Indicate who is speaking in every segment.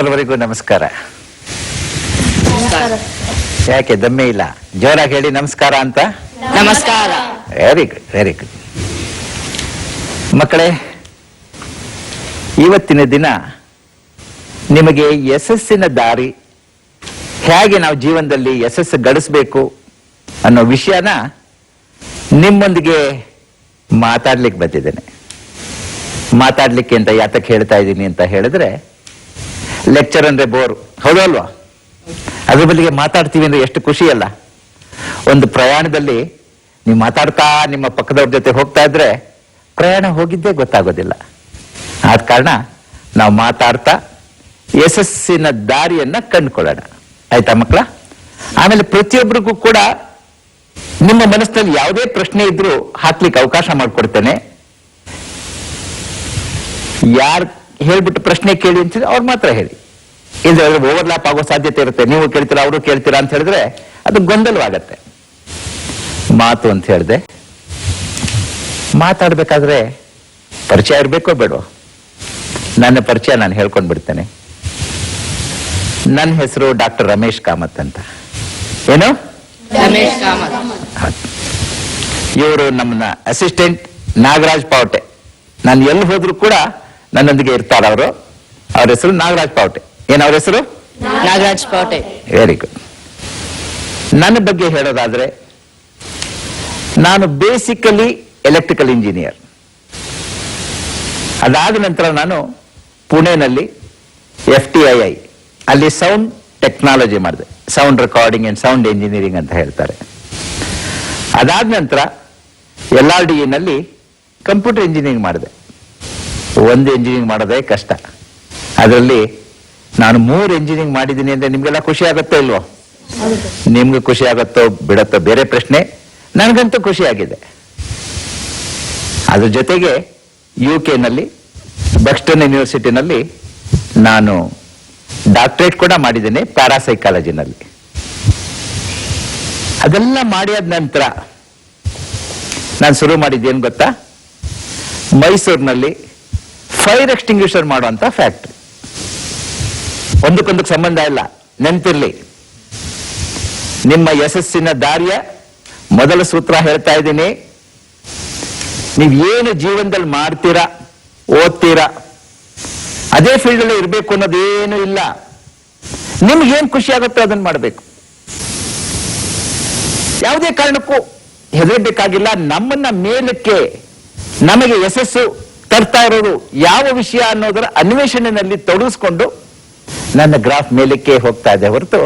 Speaker 1: ಸರ್ವರಿಗೂ ನಮಸ್ಕಾರ. ಯಾಕೆ ದಮ್ಮೆ ಇಲ್ಲ? ಜೋರಾಗಿ ಹೇಳಿ ನಮಸ್ಕಾರ ಅಂತ.
Speaker 2: ನಮಸ್ಕಾರ.
Speaker 1: Very good, very good. ಮಕ್ಕಳೇ, ಇವತ್ತಿನ ದಿನ ನಿಮಗೆ ಯಶಸ್ಸಿನ ದಾರಿ, ಹೇಗೆ ನಾವು ಜೀವನದಲ್ಲಿ ಯಶಸ್ಸು ಗಳಿಸ್ಬೇಕು ಅನ್ನೋ ವಿಷಯನ ನಿಮ್ಮೊಂದಿಗೆ ಮಾತಾಡ್ಲಿಕ್ಕೆ ಬಂದಿದ್ದೇನೆ. ಮಾತಾಡ್ಲಿಕ್ಕೆ ಅಂತ ಯಾತಕ್ಕೆ ಹೇಳ್ತಾ ಇದ್ದೀನಿ ಅಂತ ಹೇಳಿದ್ರೆ, ಲೆಕ್ಚರ್ ಅಂದ್ರೆ ಬೋರ್, ಹೌದಲ್ವಾ? ಅದ್ರ ಬದಲಿಗೆ ಮಾತಾಡ್ತೀವಿ ಅಂದ್ರೆ ಎಷ್ಟು ಖುಷಿ ಅಲ್ಲ. ಒಂದು ಪ್ರಯಾಣದಲ್ಲಿ ನೀವು ಮಾತಾಡ್ತಾ ನಿಮ್ಮ ಪಕ್ಕದವ್ರ ಜೊತೆ ಹೋಗ್ತಾ ಇದ್ರೆ ಪ್ರಯಾಣ ಹೋಗಿದ್ದೇ ಗೊತ್ತಾಗೋದಿಲ್ಲ. ಆದ ಕಾರಣ ನಾವು ಮಾತಾಡ್ತಾ ಯಶಸ್ಸಿನ ದಾರಿಯನ್ನ ಕಂಡುಕೊಳ್ಳೋಣ, ಆಯ್ತಾ ಮಕ್ಕಳ? ಆಮೇಲೆ ಪ್ರತಿಯೊಬ್ಬರಿಗೂ ಕೂಡ ನಿಮ್ಮ ಮನಸ್ಸಿನಲ್ಲಿ ಯಾವುದೇ ಪ್ರಶ್ನೆ ಇದ್ರೂ ಹಾಕ್ಲಿಕ್ಕೆ ಅವಕಾಶ ಮಾಡಿಕೊಡ್ತೇನೆ. ಯಾರು ಹೇಳ್ಬಿಟ್ಟು ಪ್ರಶ್ನೆ ಕೇಳಿ ಅಂತಿದ್ರೆ ಅವ್ರು ಮಾತ್ರ ಹೇಳಿ, ಇಲ್ಲದ್ರೆ ಓವರ್ಲ್ಯಾಪ್ ಆಗೋ ಸಾಧ್ಯತೆ ಇರುತ್ತೆ. ನೀವು ಕೇಳ್ತೀರಾ, ಅವರು ಕೇಳ್ತೀರಾ ಅಂತ ಹೇಳಿದ್ರೆ ಅದು ಗೊಂದಲವಾಗತ್ತೆ. ಮಾತು ಅಂತ ಹೇಳಿದೆ, ಮಾತಾಡ್ಬೇಕಾದ್ರೆ ಪರಿಚಯ ಇರ್ಬೇಕೋ ಬೇಡೋ? ನನ್ನ ಪರಿಚಯ ನಾನು ಹೇಳ್ಕೊಂಡ್ ಬಿಡ್ತೇನೆ. ನನ್ನ ಹೆಸರು ಡಾಕ್ಟರ್ ರಮೇಶ್ ಕಾಮತ್ ಅಂತ. ಏನು?
Speaker 2: ರಮೇಶ್ ಕಾಮತ್.
Speaker 1: ಇವರು ನಮ್ಮನ್ನ ಅಸಿಸ್ಟೆಂಟ್ ನಾಗರಾಜ್ ಪಾವಟೆ. ನಾನು ಎಲ್ಲಿ ಹೋದ್ರು ಕೂಡ ನನ್ನೊಂದಿಗೆ ಇರ್ತಾರ ಅವರು. ಅವ್ರ ಹೆಸರು ನಾಗರಾಜ್ ಪಾವಟೆ. ಏನ್ ಅವ್ರ ಹೆಸರು?
Speaker 2: ನಾಗರಾಜ್ ಪಾವಟೆ.
Speaker 1: Very good. ನನ್ನ ಬಗ್ಗೆ ಹೇಳೋದಾದ್ರೆ, ನಾನು ಬೇಸಿಕಲಿ ಎಲೆಕ್ಟ್ರಿಕಲ್ ಇಂಜಿನಿಯರ್. ಅದಾದ ನಂತರ ನಾನು ಪುಣೆನಲ್ಲಿ FTII ಅಲ್ಲಿ ಸೌಂಡ್ ಟೆಕ್ನಾಲಜಿ ಮಾಡಿದೆ. Sound recording and sound engineering ಅಂತ ಹೇಳ್ತಾರೆ. ಅದಾದ ನಂತರ LRDE ನಲ್ಲಿ ಕಂಪ್ಯೂಟರ್ ಇಂಜಿನಿಯರಿಂಗ್ ಮಾಡಿದೆ. ಒಂದು ಇಂಜಿನಿಯರಿಂಗ್ ಮಾಡೋದೇ ಕಷ್ಟ. ಅದರಲ್ಲಿ ನಾನು 3 ಇಂಜಿನಿಯರಿಂಗ್ ಮಾಡಿದ್ದೀನಿ ಅಂದ್ರೆ ನಿಮ್ಗೆಲ್ಲ ಖುಷಿ ಆಗುತ್ತೋ ಇಲ್ವೋ? ನಿಮ್ಗೆ ಖುಷಿ ಆಗುತ್ತೋ ಬಿಡತ್ತೋ ಬೇರೆ ಪ್ರಶ್ನೆ, ನನಗಂತೂ ಖುಷಿ ಆಗಿದೆ. ಅದ್ರ ಜೊತೆಗೆ UK ನಲ್ಲಿ ಬಕ್ಸ್ಟನ್ ಯೂನಿವರ್ಸಿಟಿನಲ್ಲಿ ನಾನು ಡಾಕ್ಟರೇಟ್ ಕೂಡ ಮಾಡಿದ್ದೇನೆ ಪ್ಯಾರಾಸೈಕಾಲಜಿನಲ್ಲಿ. ಅದೆಲ್ಲ ಮಾಡಿದ ನಂತರ ನಾನು ಶುರು ಮಾಡಿದ್ದೇನು ಗೊತ್ತಾ? ಮೈಸೂರಿನಲ್ಲಿ ಫೈರ್ ಎಕ್ಸ್ಟಿಂಗ್ವಿಷರ್ ಮಾಡುವಂತ ಫ್ಯಾಕ್ಟ್ರಿ. ಒಂದಕ್ಕೊಂದಕ್ಕೆ ಸಂಬಂಧ ಇಲ್ಲ, ನೆನಪಿರ್ಲಿ. ನಿಮ್ಮ ಯಶಸ್ಸಿನ ದಾರಿಯ ಮೊದಲ ಸೂತ್ರ ಹೇಳ್ತಾ ಇದ್ದೀನಿ. ನೀವು ಏನು ಜೀವನದಲ್ಲಿ ಮಾಡ್ತೀರಾ, ಓದ್ತೀರಾ, ಅದೇ ಫೀಲ್ಡ್ ಅಲ್ಲಿ ಇರಬೇಕು ಅನ್ನೋದೇನು ಇಲ್ಲ. ನಿಮ್ಗೆ ಏನ್ ಖುಷಿ ಆಗುತ್ತೋ ಅದನ್ನ ಮಾಡಬೇಕು. ಯಾವುದೇ ಕಾರಣಕ್ಕೂ ಹೆದರಬೇಕಾಗಿಲ್ಲ. ನಮ್ಮನ್ನ ಮೇಲಕ್ಕೆ, ನಮಗೆ ಯಶಸ್ಸು ತರ್ತಾ ಇರೋದು ಯಾವ ವಿಷಯ ಅನ್ನೋದರ ಅನ್ವೇಷಣೆಯಲ್ಲಿ ತೊಡಗಿಸ್ಕೊಂಡು ನನ್ನ ಗ್ರಾಫ್ ಮೇಲಕ್ಕೆ ಹೋಗ್ತಾ ಇದೆ ಹೊರತು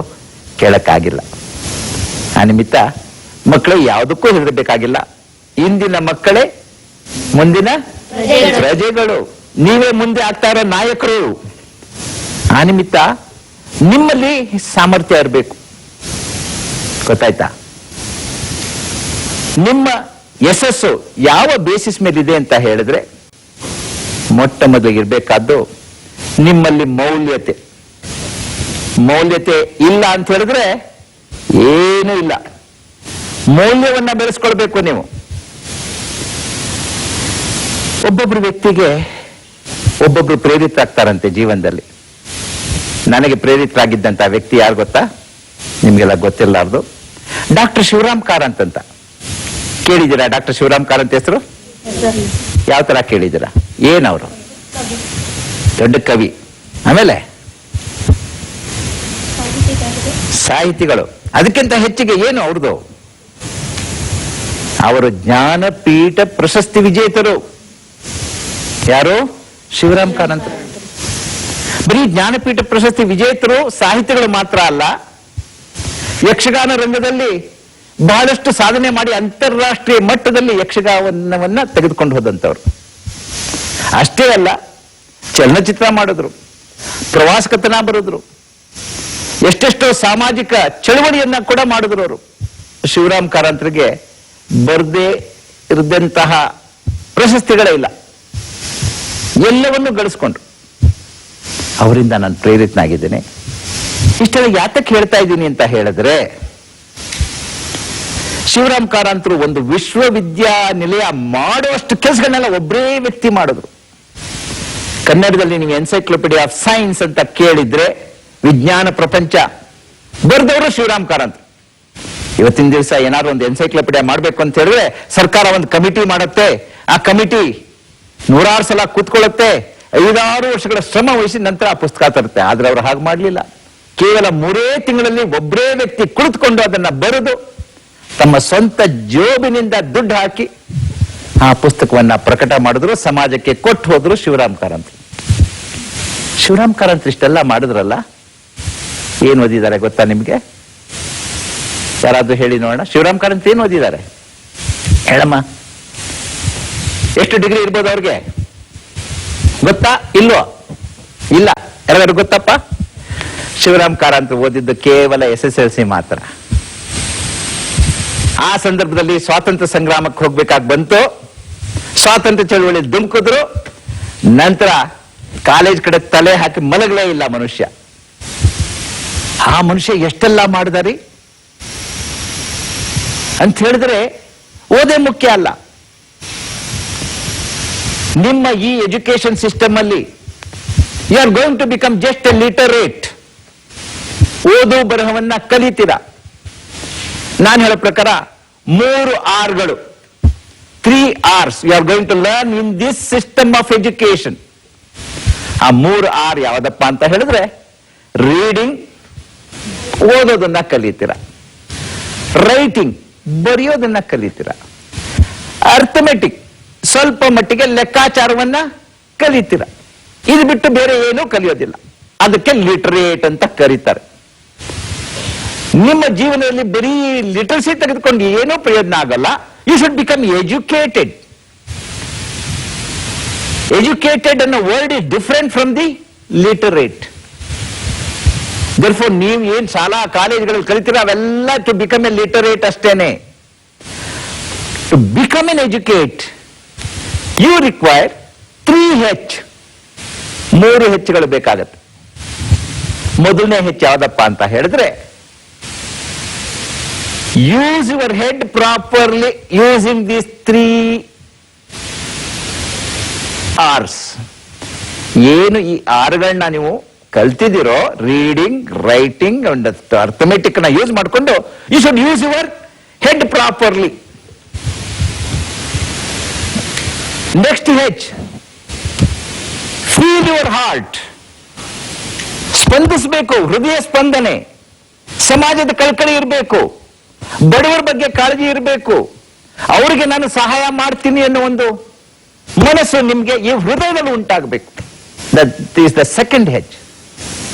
Speaker 1: ಕೇಳಕ್ಕಾಗಿಲ್ಲ. ಆ ನಿಮಿತ್ತ ಮಕ್ಕಳು ಯಾವುದಕ್ಕೂ ಹೆದರಬೇಕಾಗಿಲ್ಲ. ಇಂದಿನ ಮಕ್ಕಳೇ ಮುಂದಿನ ಪ್ರಜೆಗಳು. ನೀವೇ ಮುಂದೆ ಆಗ್ತಾ ಇರೋ ನಾಯಕರು. ಆ ನಿಮಿತ್ತ ನಿಮ್ಮಲ್ಲಿ ಸಾಮರ್ಥ್ಯ ಇರಬೇಕು, ಗೊತ್ತಾಯ್ತಾ? ನಿಮ್ಮ ಯಶಸ್ಸು ಯಾವ ಬೇಸಿಸ್ ಮೇಲಿದೆ ಅಂತ ಹೇಳಿದ್ರೆ, ಮೊಟ್ಟ ಮೊದಲಿಗೆ ಇರಬೇಕಾದ್ದು ನಿಮ್ಮಲ್ಲಿ ಮೌಲ್ಯತೆ. ಮೌಲ್ಯತೆ ಇಲ್ಲ ಅಂತ ಹೇಳಿದ್ರೆ ಏನೂ ಇಲ್ಲ. ಮೌಲ್ಯವನ್ನ ಬೆಳೆಸ್ಕೊಳ್ಬೇಕು ನೀವು. ಒಬ್ಬೊಬ್ರು ವ್ಯಕ್ತಿಗೆ ಒಬ್ಬೊಬ್ರು ಪ್ರೇರಿತರಾಗ್ತಾರಂತೆ ಜೀವನದಲ್ಲಿ. ನನಗೆ ಪ್ರೇರಿತರಾಗಿದ್ದಂತ ವ್ಯಕ್ತಿ ಯಾರು ಗೊತ್ತಾ? ನಿಮ್ಗೆಲ್ಲ ಗೊತ್ತಿರಲಾರ್ದು, ಡಾಕ್ಟರ್ ಶಿವರಾಮ್ ಕಾರಂತ್ ಅಂತ. ಕೇಳಿದ್ದೀರಾ ಡಾಕ್ಟರ್ ಶಿವರಾಮ್ ಕಾರಂತ್ ಹೆಸರು? ಯಾವ ತರ ಕೇಳಿದ್ದೀರಾ? ಏನವರು? ದೊಡ್ಡ ಕವಿ, ಆಮೇಲೆ ಸಾಹಿತಿಗಳು. ಅದಕ್ಕಿಂತ ಹೆಚ್ಚಿಗೆ ಏನು ಅವ್ರದ್ದು? ಅವರು ಜ್ಞಾನಪೀಠ ಪ್ರಶಸ್ತಿ ವಿಜೇತರು. ಯಾರು? ಶಿವರಾಮ್ ಕಾರಂತ್. ಬರೀ ಜ್ಞಾನಪೀಠ ಪ್ರಶಸ್ತಿ ವಿಜೇತರು ಸಾಹಿತಿಗಳು ಮಾತ್ರ ಅಲ್ಲ, ಯಕ್ಷಗಾನ ರಂಗದಲ್ಲಿ ಬಹಳಷ್ಟು ಸಾಧನೆ ಮಾಡಿ ಅಂತಾರಾಷ್ಟ್ರೀಯ ಮಟ್ಟದಲ್ಲಿ ಯಕ್ಷಗಾನವನ್ನ ತೆಗೆದುಕೊಂಡು ಹೋದಂತವ್ರು. ಅಷ್ಟೇ ಅಲ್ಲ, ಚಲನಚಿತ್ರ ಮಾಡಿದ್ರು, ಪ್ರವಾಸ ಕಥನ ಬರೆದ್ರು, ಎಷ್ಟೆಷ್ಟೋ ಸಾಮಾಜಿಕ ಚಳವಳಿಯನ್ನ ಕೂಡ ಮಾಡಿದ್ರು ಅವರು. ಶಿವರಾಮ್ ಕಾರಂತರಿಗೆ ಬರದೇ ಇರದಂತಹ ಪ್ರಶಸ್ತಿಗಳೇ ಇಲ್ಲ, ಎಲ್ಲವನ್ನೂ ಗಳಿಸ್ಕೊಂಡ್ರು. ಅವರಿಂದ ನಾನು ಪ್ರೇರಿತನಾಗಿದ್ದೇನೆ. ಇಷ್ಟೆಲ್ಲ ಯಾತಕ್ಕೆ ಹೇಳ್ತಾ ಇದ್ದೀನಿ ಅಂತ ಹೇಳಿದ್ರೆ, ಶಿವರಾಮ್ ಕಾರಂತರು ಒಂದು ವಿಶ್ವವಿದ್ಯಾನಿಲಯ ಮಾಡುವಷ್ಟು ಕೆಲಸಗಳನ್ನೆಲ್ಲ ಒಬ್ಬರೇ ವ್ಯಕ್ತಿ ಮಾಡಿದ್ರು. ಕನ್ನಡದಲ್ಲಿ ನೀವು ಎನ್ಸೈಕ್ಲೋಪಿಡಿಯಾ ಆಫ್ ಸೈನ್ಸ್ ಅಂತ ಕೇಳಿದ್ರೆ ವಿಜ್ಞಾನ ಪ್ರಪಂಚ ಬರೆದವರು ಶಿವರಾಮ್ ಕಾರಂತ್. ಇವತ್ತಿನ ದಿವಸ ಏನಾದ್ರು ಒಂದು ಎನ್ಸೈಕ್ಲೋಪಿಡಿಯಾ ಮಾಡ್ಬೇಕು ಅಂತ ಹೇಳಿದ್ರೆ ಸರ್ಕಾರ ಒಂದು ಕಮಿಟಿ ಮಾಡುತ್ತೆ. ಆ ಕಮಿಟಿ 100 ಸಲ ಕೂತ್ಕೊಳ್ಳುತ್ತೆ, 5-6 ವರ್ಷಗಳ ಶ್ರಮ ವಹಿಸಿ ನಂತರ ಆ ಪುಸ್ತಕ ತರುತ್ತೆ. ಆದ್ರೆ ಅವರು ಹಾಗೆ ಮಾಡಲಿಲ್ಲ. ಕೇವಲ 3 ತಿಂಗಳಲ್ಲಿ ಒಬ್ಬರೇ ವ್ಯಕ್ತಿ ಕುಳಿತುಕೊಂಡು ಅದನ್ನ ಬರೆದು ತಮ್ಮ ಸ್ವಂತ ಜೋಬಿನಿಂದ ದುಡ್ಡು ಹಾಕಿ ಆ ಪುಸ್ತಕವನ್ನ ಪ್ರಕಟ ಮಾಡಿದ್ರು, ಸಮಾಜಕ್ಕೆ ಕೊಟ್ಟು ಹೋದ್ರು ಶಿವರಾಮ್ ಕಾರಂತ್. ಶಿವರಾಮ್ ಕಾರಂತ್ ಇಷ್ಟೆಲ್ಲ ಮಾಡಿದ್ರಲ್ಲ, ಏನ್ ಓದಿದ್ದಾರೆ ಗೊತ್ತಾ ನಿಮ್ಗೆ? ಯಾರಾದ್ರೂ ಹೇಳಿ ನೋಡೋಣ. ಶಿವರಾಮ್ ಕಾರಂತ್ ಏನ್ ಓದಿದ್ದಾರೆ ಹೇಳಮ್ಮ? ಎಷ್ಟು ಡಿಗ್ರಿ ಇರ್ಬೋದು ಅವ್ರಿಗೆ? ಗೊತ್ತಾ? ಇಲ್ವೋ? ಇಲ್ಲ. ಯಾರು ಗೊತ್ತಪ್ಪ? ಶಿವರಾಮ್ ಕಾರಂತ್ ಓದಿದ್ದು ಕೇವಲ SSLC ಮಾತ್ರ. ಆ ಸಂದರ್ಭದಲ್ಲಿ ಸ್ವಾತಂತ್ರ್ಯ ಸಂಗ್ರಾಮಕ್ಕೆ ಹೋಗ್ಬೇಕಾಗಿ ಬಂತು. ಸ್ವಾತಂತ್ರ್ಯ ಚಳವಳಿ ಧುಮುಕಿದ್ರು. ನಂತರ ಕಾಲೇಜ್ ಕಡೆ ತಲೆ ಹಾಕಿ ಮಲಗಲೇ ಇಲ್ಲ ಮನುಷ್ಯ. ಆ ಮನುಷ್ಯ ಎಷ್ಟೆಲ್ಲ ಮಾಡಿದಾರಿ ಅಂತ ಹೇಳಿದ್ರೆ ಓದೇ ಮುಖ್ಯ ಅಲ್ಲ. ನಿಮ್ಮ ಈ ಎಜುಕೇಶನ್ ಸಿಸ್ಟಮ್ ಅಲ್ಲಿ you are going to become just a literate. ಓದು ಬರಹವನ್ನ ಕಲಿತೀರಾ. ನಾನು ಹೇಳೋ ಪ್ರಕಾರ 3 Rಗಳು, 3 Rs you are going to learn in this system of education. ಆ 3 R ಯಾವ್ದಪ್ಪ ಅಂತ ಹೇಳಿದ್ರೆ, ರೀಡಿಂಗ್ ಓದೋದನ್ನ ಕಲಿತೀರ, ರೈಟಿಂಗ್ ಬರೆಯೋದನ್ನ ಕಲಿತೀರ, ಅರ್ಥಮೆಟಿಕ್ ಸ್ವಲ್ಪ ಮಟ್ಟಿಗೆ ಲೆಕ್ಕಾಚಾರವನ್ನ ಕಲಿತೀರ. ಇದು ಬಿಟ್ಟು ಬೇರೆ ಏನೂ ಕಲಿಯೋದಿಲ್ಲ. ಅದಕ್ಕೆ ಲಿಟರೇಟ್ ಅಂತ ಕರೀತಾರೆ. ನಿಮ್ಮ ಜೀವನದಲ್ಲಿ ಬರೀ ಲಿಟರಸಿ ತೆಗೆದುಕೊಂಡು ಏನೂ ಪ್ರಯೋಜನ ಆಗಲ್ಲ. You should become educated. Educated ಅನ್ನೋ word is different from the literate. therefore ನೀವು ಏನ್ ಶಾಲಾ ಕಾಲೇಜುಗಳಲ್ಲಿ ಕಲಿತೀರ ಅವೆಲ್ಲ ಟು ಬಿಕಮ್ ಎ ಲಿಟರೇಟ್ ಅಷ್ಟೇನೆ. To become an educate you require 3H. 3 Hಗಳು ಬೇಕಾಗತ್ತೆ. ಮೊದಲನೇ H ಯಾವ್ದಪ್ಪ ಅಂತ ಹೇಳಿದ್ರೆ, use your head properly using these 3 Rs. ಏನು ಈ ಆರ್ಗಳನ್ನ ನೀವು ಕಲ್ತಿದ್ದೀರೋ, ರೀಡಿಂಗ್, ರೈಟಿಂಗ್ ಅಂಡ್ ಅರ್ಥಮೆಟಿಕ್ ನ ಯೂಸ್ ಮಾಡಿಕೊಂಡು you should use your head properly. Next H, feel your heart. ಸ್ಪಂದಿಸಬೇಕು, ಹೃದಯ ಸ್ಪಂದನೆ. ಸಮಾಜದ ಕಳಕಳಿ ಇರಬೇಕು, ಬಡವರ ಬಗ್ಗೆ ಕಾಳಜಿ ಇರಬೇಕು, ಅವರಿಗೆ ನಾನು ಸಹಾಯ ಮಾಡ್ತೀನಿ ಅನ್ನೋ ಒಂದು ಮನಸ್ಸು ನಿಮ್ಗೆ ಈ ಹೃದಯದಲ್ಲಿ ಉಂಟಾಗಬೇಕು. That is the second H.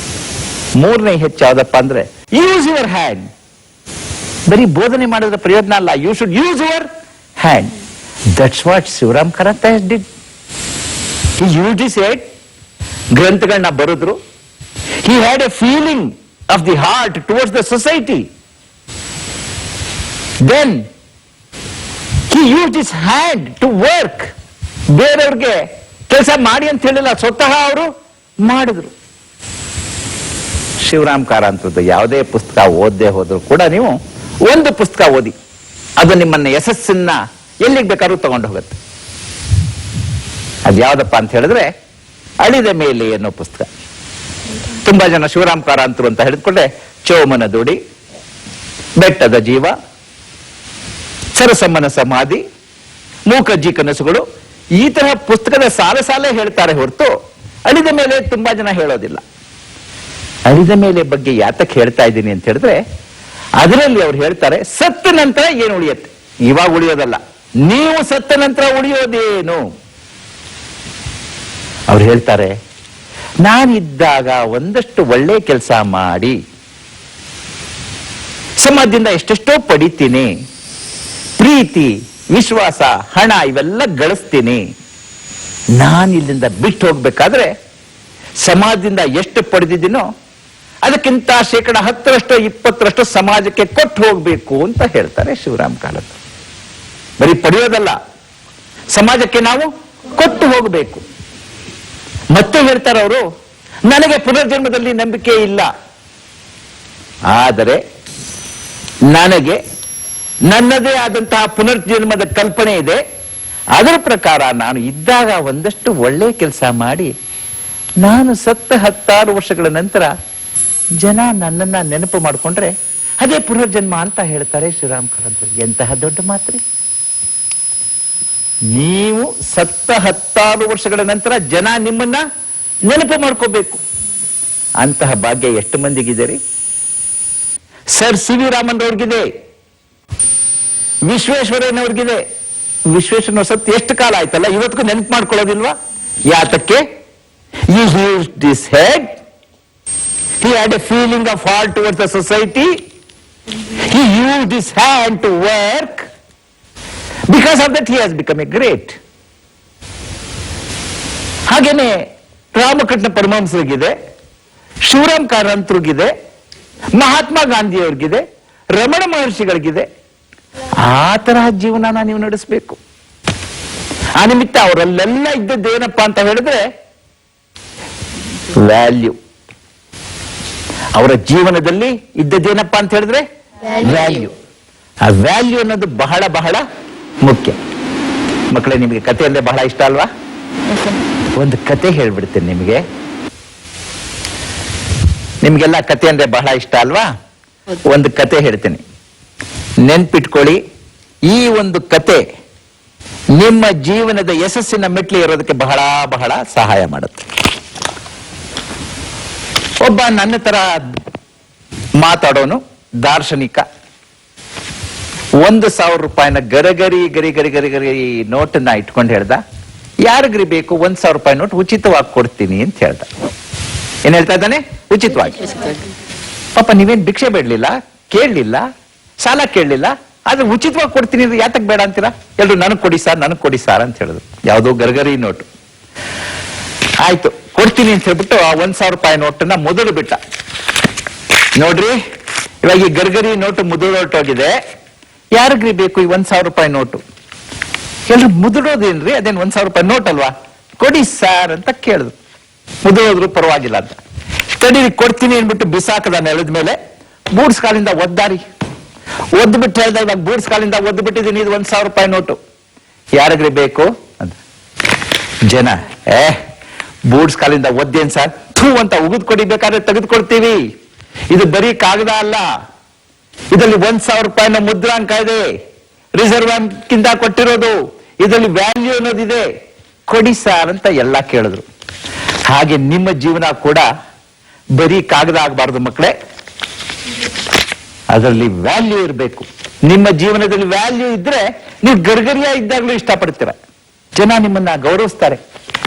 Speaker 1: 3ನೇ H ಯಾವ್ದಪ್ಪ ಅಂದ್ರೆ, ಯೂಸ್ ಯುವರ್ ಹ್ಯಾಂಡ್. ಬರೀ ಬೋಧನೆ ಮಾಡಿದ್ರೆ ಪ್ರಯೋಜನ ಅಲ್ಲ. You should use your hand. That's what Shivaram Karanth did. He used his head. ಗ್ರಂಥಗಳನ್ನ ಬರೆದ್ರು. He had a feeling of the heart towards the society. Then he used his hand to work. ಬೇರೆಯವ್ರಿಗೆ ಕೆಲಸ ಮಾಡಿ ಅಂತ ಹೇಳಿಲ್ಲ, ಸ್ವತಃ ಅವರು ಮಾಡಿದ್ರು. ಶಿವರಾಮ್ ಕಾರಂತದ್ದು ಯಾವುದೇ ಪುಸ್ತಕ ಓದದೆ ಹೋದ್ರು ಕೂಡ ನೀವು ಒಂದು ಪುಸ್ತಕ ಓದಿ, ಅದು ನಿಮ್ಮನ್ನ ಯಶಸ್ಸನ್ನ ಎಲ್ಲಿಗೆ ಬೇಕಾದ್ರೂ ತಗೊಂಡು ಹೋಗುತ್ತೆ. ಅದು ಯಾವ್ದಪ್ಪ ಅಂತ ಹೇಳಿದ್ರೆ, ಅಳಿದ ಮೇಲೆ ಅನ್ನೋ ಪುಸ್ತಕ. ತುಂಬಾ ಜನ ಶಿವರಾಮ್ ಕಾರಂತರು ಅಂತ ಹೇಳಿದ್ಕೊಂಡ್ರೆ ಚೋಮನ ದುಡಿ, ಬೆಟ್ಟದ ಜೀವ, ಸರಸಮ್ಮನ ಸಮಾಧಿ, ಮೂಕಜ್ಜಿ ಕನಸುಗಳು, ಈ ತರಹ ಪುಸ್ತಕದ ಸಾಲ ಹೇಳ್ತಾರೆ ಹೊರತು ಅಳಿದ ಮೇಲೆ ತುಂಬಾ ಜನ ಹೇಳೋದಿಲ್ಲ. ಅಳಿದ ಮೇಲೆ ಬಗ್ಗೆ ಯಾತಕ್ಕೆ ಹೇಳ್ತಾ ಇದ್ದೀನಿ ಅಂತ ಹೇಳಿದ್ರೆ, ಅದರಲ್ಲಿ ಅವ್ರು ಹೇಳ್ತಾರೆ, ಸತ್ತ ನಂತರ ಏನು ಉಳಿಯುತ್ತೆ, ಇವಾಗ ಉಳಿಯೋದಲ್ಲ, ನೀವು ಸತ್ತ ನಂತರ ಉಳಿಯೋದೇನು. ಅವ್ರು ಹೇಳ್ತಾರೆ, ನಾನಿದ್ದಾಗ ಒಂದಷ್ಟು ಒಳ್ಳೆ ಕೆಲಸ ಮಾಡಿ ಸಮಾಜದಿಂದ ಎಷ್ಟೆಷ್ಟೋ ಪಡಿತೀನಿ, ಪ್ರೀತಿ, ವಿಶ್ವಾಸ, ಹಣ ಇವೆಲ್ಲ ಗಳಿಸ್ತೀನಿ. ನಾನು ಇಲ್ಲಿಂದ ಬಿಟ್ಟು ಹೋಗ್ಬೇಕಾದ್ರೆ ಸಮಾಜದಿಂದ ಎಷ್ಟು ಪಡೆದಿದ್ದೀನೋ ಅದಕ್ಕಿಂತ 10%, 20% ಸಮಾಜಕ್ಕೆ ಕೊಟ್ಟು ಹೋಗ್ಬೇಕು ಅಂತ ಹೇಳ್ತಾರೆ ಶಿವರಾಮ್ ಕಾರಂತ್. ಬರೀ ಪಡೆಯೋದಲ್ಲ, ಸಮಾಜಕ್ಕೆ ನಾವು ಕೊಟ್ಟು ಹೋಗಬೇಕು. ಮತ್ತೆ ಹೇಳ್ತಾರೆ ಅವರು, ನನಗೆ ಪುನರ್ಜನ್ಮದಲ್ಲಿ ನಂಬಿಕೆ ಇಲ್ಲ, ಆದರೆ ನನಗೆ ನನ್ನದೇ ಆದಂತಹ ಪುನರ್ಜನ್ಮದ ಕಲ್ಪನೆ ಇದೆ. ಅದರ ಪ್ರಕಾರ ನಾನು ಇದ್ದಾಗ ಒಂದಷ್ಟು ಒಳ್ಳೆ ಕೆಲಸ ಮಾಡಿ ನಾನು ಸತ್ತ 10 ವರ್ಷಗಳ ನಂತರ ಜನ ನನ್ನನ್ನ ನೆನಪು ಮಾಡಿಕೊಂಡ್ರೆ ಅದೇ ಪುನರ್ಜನ್ಮ ಅಂತ ಹೇಳ್ತಾರೆ ಶ್ರೀರಾಮ್ ಕಾರಂತರು. ಎಂತಹ ದೊಡ್ಡ ಮಾತ್ರಿ. ನೀವು ಸತ್ತ 10 ವರ್ಷಗಳ ನಂತರ ಜನ ನಿಮ್ಮನ್ನ ನೆನಪು ಮಾಡ್ಕೋಬೇಕು. ಅಂತಹ ಭಾಗ್ಯ ಎಷ್ಟು ಮಂದಿಗಿದೆ ರೀ? ಸರ್ ಸಿ ವಿ ರಾಮನ್ ಅವ್ರಿಗಿದೆ, ವಿಶ್ವೇಶ್ವರಯ್ಯನವ್ರಿಗಿದೆ. ವಿಶ್ವೇಶ್ವರಯ್ಯನವ್ರ ಸತ್ತು ಎಷ್ಟು ಕಾಲ ಆಯ್ತಲ್ಲ, ಇವತ್ತಿಗೂ ನೆನಪು ಮಾಡ್ಕೊಳ್ಳೋದಿಲ್ವಾ? ಯಾತಕ್ಕೆ? He used his head. He had a feeling of heart towards the society. He used his hand to work. Because of that he has become a great. ಹಾಗೇನೆ ರಾಮಕೃಷ್ಣ ಪರಮಹಂಸರಿಗಿದೆ, ಶಿವರಾಮ್ ಕಾರಂತರಿಗಿದೆ, ಮಹಾತ್ಮ ಗಾಂಧಿಯವ್ರಿಗಿದೆ, ರಮಣ ಮಹರ್ಷಿಗಳಿಗಿದೆ. ಆ ತರಹ ಜೀವನ ನೀವು ನಡೆಸಬೇಕು. ಆ ನಿಮಿತ್ತ ಅವರಲ್ಲೆಲ್ಲ ಇದ್ದದ್ದೇನಪ್ಪಾ ಅಂತ ಹೇಳಿದ್ರೆ ವ್ಯಾಲ್ಯೂ. ಅವರ ಜೀವನದಲ್ಲಿ ಇದ್ದದ್ದೇನಪ್ಪಾ ಅಂತ ಹೇಳಿದ್ರೆ ವ್ಯಾಲ್ಯೂ. ಆ ವ್ಯಾಲ್ಯೂ ಅನ್ನೋದು ಬಹಳ ಬಹಳ ಮುಖ್ಯ. ಮಕ್ಕಳೇ, ನಿಮಗೆ ಕತೆ ಅಂದ್ರೆ ಬಹಳ ಇಷ್ಟ ಅಲ್ವಾ? ಒಂದು ಕತೆ ಹೇಳ್ಬಿಡ್ತೇನೆ ನಿಮಗೆ. ನಿಮ್ಗೆಲ್ಲ ಕತೆ ಅಂದ್ರೆ ಬಹಳ ಇಷ್ಟ ಅಲ್ವಾ? ಒಂದು ಕತೆ ಹೇಳ್ತೇನೆ, ನೆನ್ಪಿಟ್ಕೊಳ್ಳಿ. ಈ ಒಂದು ಕತೆ ನಿಮ್ಮ ಜೀವನದ ಯಶಸ್ಸಿನ ಮೆಟ್ಲು ಇರೋದಕ್ಕೆ ಬಹಳ ಬಹಳ ಸಹಾಯ ಮಾಡುತ್ತೆ. ಒಬ್ಬ ನನ್ನ ತರ ಮಾತಾಡೋನು ದಾರ್ಶನಿಕ 1,000 ರೂಪಾಯಿನ ಗರಗರಿ ಗರಿ ಗರಿ ಗರಿ ಗರಿ ನೋಟನ್ನ ಇಟ್ಕೊಂಡು ಹೇಳ್ದ, ಯಾರಿಗ್ರಿ ಬೇಕು 1,000 ರೂಪಾಯಿ ನೋಟ್ ಉಚಿತವಾಗಿ ಕೊಡ್ತೀನಿ ಅಂತ ಹೇಳ್ದ. ಏನ್ ಹೇಳ್ತಾ ಇದ್ದಾನೆ? ಉಚಿತವಾಗಿ. ಪಾಪ ನೀವೇನ್ ಭಿಕ್ಷೆ ಬೇಡಲಿಲ್ಲ, ಕೇಳಲಿಲ್ಲ, ಸಾಲ ಕೇಳಲಿಲ್ಲ, ಆದ್ರೆ ಉಚಿತವಾಗಿ ಕೊಡ್ತೀನಿ ಅಂದ್ರೆ ಯಾತಕ್ ಬೇಡ ಅಂತೀರಾ? ಎಲ್ರು ನನಗ್ ಕೊಡಿ ಸಾರ್, ನನಗ್ ಕೊಡಿ ಸಾರ್ ಅಂತ ಹೇಳಿದ್ರು. ಯಾವುದೋ ಗರ್ಗರಿ ನೋಟು. ಆಯ್ತು, ಕೊಡ್ತೀನಿ ಅಂತ ಹೇಳ್ಬಿಟ್ಟು ಆ 1,000 ರೂಪಾಯಿ ನೋಟನ್ನ ಮುದುಡು ಬಿಟ್ಟ. ನೋಡ್ರಿ, ಇವಾಗ ಈ ಗರ್ಗರಿ ನೋಟು ಮುದುಡೋಟೋಗಿದೆ. ಯಾರಿಗ್ರಿ ಬೇಕು ಈ 1,000 ರೂಪಾಯಿ ನೋಟು? ಎಲ್ರು ಮುದುಡೋದೇನ್ರಿ, ಅದೇನ್ 1,000 ರೂಪಾಯಿ ನೋಟ್ ಅಲ್ವಾ, ಕೊಡಿ ಸಾರ್ ಅಂತ ಕೇಳಿದ್ರು. ಮುದುಡೋದ್ರು ಪರವಾಗಿಲ್ಲ ಅಂತ. ತಡೀರಿ ಕೊಡ್ತೀನಿ ಅನ್ಬಿಟ್ಟು ಬಿಸಾಕದ ನೆಲದ ಮೇಲೆ. ಬೂಡ್ಸ್ ಕಾಲಿಂದ ಒದ್ದಾರಿ ಒದ್ಬಿಟ್ಟು ಹೇಳ್ದ, ಇವಾಗ ಬೂಡ್ಸ್ ಕಾಲಿಂದ ಒದ್ದು ಬಿಟ್ಟಿದ್ದೀನಿ, ಇದು 1,000 ರೂಪಾಯಿ ನೋಟು, ಯಾರಿಗ್ರಿ ಬೇಕು ಅಂತ. ಜನ ಬೂಡ್ಸ್ ಕಾಲಿಂದ ಒದ್ದೇನ್ ಸರ್, ಥೂ ಅಂತ ಉಗಿದ್ ಕೊಡಿಬೇಕಾದ್ರೆ ತೆಗೆದುಕೊಡ್ತೀವಿ. ಇದು ಬರೀ ಕಾಗದ ಅಲ್ಲ, ಇದರಲ್ಲಿ 1,000 ರೂಪಾಯಿನ ಮುದ್ರಾಂಕ ಇದೆ, ರಿಸರ್ವ್ ಬ್ಯಾಂಕ್ ಇಂದ ಕೊಟ್ಟಿರೋದು, ಇದರಲ್ಲಿ ವ್ಯಾಲ್ಯೂ ಅನ್ನೋದಿದೆ, ಕೊಡಿ ಸಾರ್ ಅಂತ ಎಲ್ಲ ಕೇಳಿದ್ರು. ಹಾಗೆ ನಿಮ್ಮ ಜೀವನ ಕೂಡ ಬರೀ ಕಾಗದ ಆಗಬಾರ್ದು ಮಕ್ಕಳೇ, ಅದರಲ್ಲಿ ವ್ಯಾಲ್ಯೂ ಇರಬೇಕು. ನಿಮ್ಮ ಜೀವನದಲ್ಲಿ ವ್ಯಾಲ್ಯೂ ಇದ್ರೆ ನೀವು ಗರ್ಗರಿಯ ಇದ್ದಾಗಲೂ ಇಷ್ಟಪಡ್ತೀರ, ಜನ ನಿಮ್ಮನ್ನ ಗೌರವಿಸ್ತಾರೆ.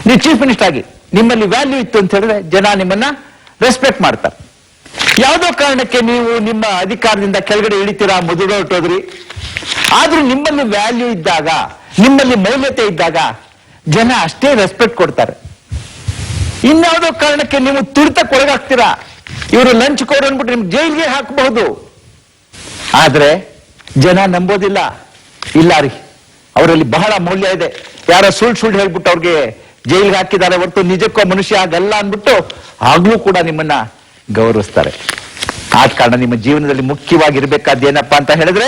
Speaker 1: ನೀವು ಚೀಫ್ ಮಿನಿಸ್ಟರ್ ಆಗಿ ನಿಮ್ಮಲ್ಲಿ ವ್ಯಾಲ್ಯೂ ಇತ್ತು ಅಂತ ಹೇಳಿದ್ರೆ ಜನ ನಿಮ್ಮನ್ನ ರೆಸ್ಪೆಕ್ಟ್ ಮಾಡ್ತಾರೆ. ಯಾವುದೋ ಕಾರಣಕ್ಕೆ ನೀವು ನಿಮ್ಮ ಅಧಿಕಾರದಿಂದ ಕೆಳಗಡೆ ಇಳಿತೀರಾ, ಮುದುಡೋಟೋದ್ರಿ, ಆದ್ರೂ ನಿಮ್ಮಲ್ಲಿ ವ್ಯಾಲ್ಯೂ ಇದ್ದಾಗ, ನಿಮ್ಮಲ್ಲಿ ಮೌಲ್ಯತೆ ಇದ್ದಾಗ ಜನ ಅಷ್ಟೇ ರೆಸ್ಪೆಕ್ಟ್ ಕೊಡ್ತಾರೆ. ಇನ್ಯಾವುದೋ ಕಾರಣಕ್ಕೆ ನೀವು ತುಳಿತಕ್ಕೆ ಒಳಗಾಗ್ತೀರಾ, ಇವರು ಲಂಚ್ ಕೋರ್ ಅಂದ್ಬಿಟ್ಟು ನಿಮ್ಗೆ ಜೈಲ್ಗೆ ಹಾಕಬಹುದು, ಆದ್ರೆ ಜನ ನಂಬೋದಿಲ್ಲ. ಇಲ್ಲ ರೀ, ಅವರಲ್ಲಿ ಬಹಳ ಮೌಲ್ಯ ಇದೆ, ಯಾರೋ ಸುಳ್ಳು ಹೇಳ್ಬಿಟ್ಟು ಅವ್ರಿಗೆ ಜೈಲ್ಗೆ ಹಾಕಿದ್ದಾರೆ ಹೊರತು ನಿಜಕ್ಕೂ ಮನುಷ್ಯ ಆಗಲ್ಲ ಅಂದ್ಬಿಟ್ಟು ಆಗ್ಲೂ ಕೂಡ ನಿಮ್ಮನ್ನ ಗೌರವಿಸ್ತಾರೆ. ಆದ ಕಾರಣ ನಿಮ್ಮ ಜೀವನದಲ್ಲಿ ಮುಖ್ಯವಾಗಿರ್ಬೇಕಾದ್ದೇನಪ್ಪಾ ಅಂತ ಹೇಳಿದ್ರೆ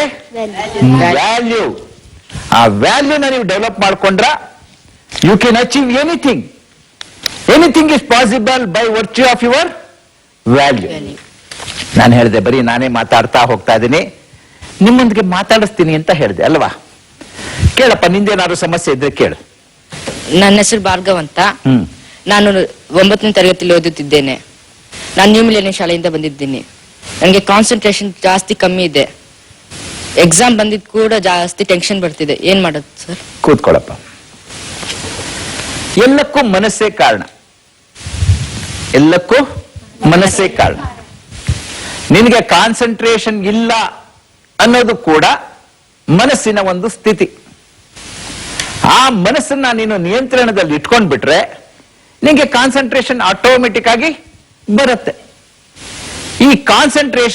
Speaker 1: ವ್ಯಾಲ್ಯೂ. ಆ ವ್ಯಾಲ್ಯೂನ ನೀವು ಡೆವಲಪ್ ಮಾಡ್ಕೊಂಡ್ರ you can achieve anything. Anything is possible by virtue of your value. ನಾನು ಹೇಳಿದೆ ಬರೀ ನಾನೇ ಮಾತಾಡ್ತಾ ಹೋಗ್ತಾ ಇದ್ದೀನಿ, ನಿಮ್ಮೊಂದಿಗೆ ಮಾತಾಡಿಸ್ತೀನಿ ಅಂತ ಹೇಳಿದೆ ಅಲ್ವಾ? ಕೇಳಪ್ಪ, ನಿಂದೇನಾದ್ರು ಸಮಸ್ಯೆ ಇದ್ರೆ ಕೇಳು.
Speaker 2: ನನ್ನ ಹೆಸರು ಭಾರ್ಗವ್ ಅಂತ. ನಾನು 9ನೇ ತರಗತಿಯಲ್ಲಿ ಓದುತ್ತಿದ್ದೇನೆ. ನಾನು ನ್ಯೂ ಮಿಲೇನಿಯಂ ಶಾಲೆಯಿಂದ ಬಂದಿದ್ದೀನಿ. ನನಗೆ ಕಾನ್ಸಂಟ್ರೇಷನ್ ಜಾಸ್ತಿ ಕಮ್ಮಿ ಇದೆ. ಎಕ್ಸಾಮ್ ಬಂದಿದ್ ಕೂಡ ಜಾಸ್ತಿ ಟೆನ್ಷನ್ ಬರ್ತಿದೆ. ಏನ್ ಮಾಡೋದು ಸರ್?
Speaker 1: ಕೂತ್ಕೊಳ್ಳಪ್ಪ. ಎಲ್ಲಕ್ಕೂ ಮನಸ್ಸೇ ಕಾರಣ, ಎಲ್ಲಕ್ಕೂ ಮನಸ್ಸೇ ಕಾರಣ. ನಿನಗೆ ಕಾನ್ಸಂಟ್ರೇಷನ್ ಇಲ್ಲ ಅನ್ನೋದು ಕೂಡ ಮನಸ್ಸಿನ ಒಂದು ಸ್ಥಿತಿ. ಆ ಮನಸ್ಸನ್ನ ನೀನು ನಿಯಂತ್ರಣದಲ್ಲಿ ಇಟ್ಕೊಂಡ್ಬಿಟ್ರೆ ನಿಂಗೆ ಕಾನ್ಸಂಟ್ರೇಷನ್ ಆಟೋಮೆಟಿಕ್ ಆಗಿ ಬರುತ್ತೆ. ಈ ಕಾನ್ಸಂಟ್ರೇಷನ್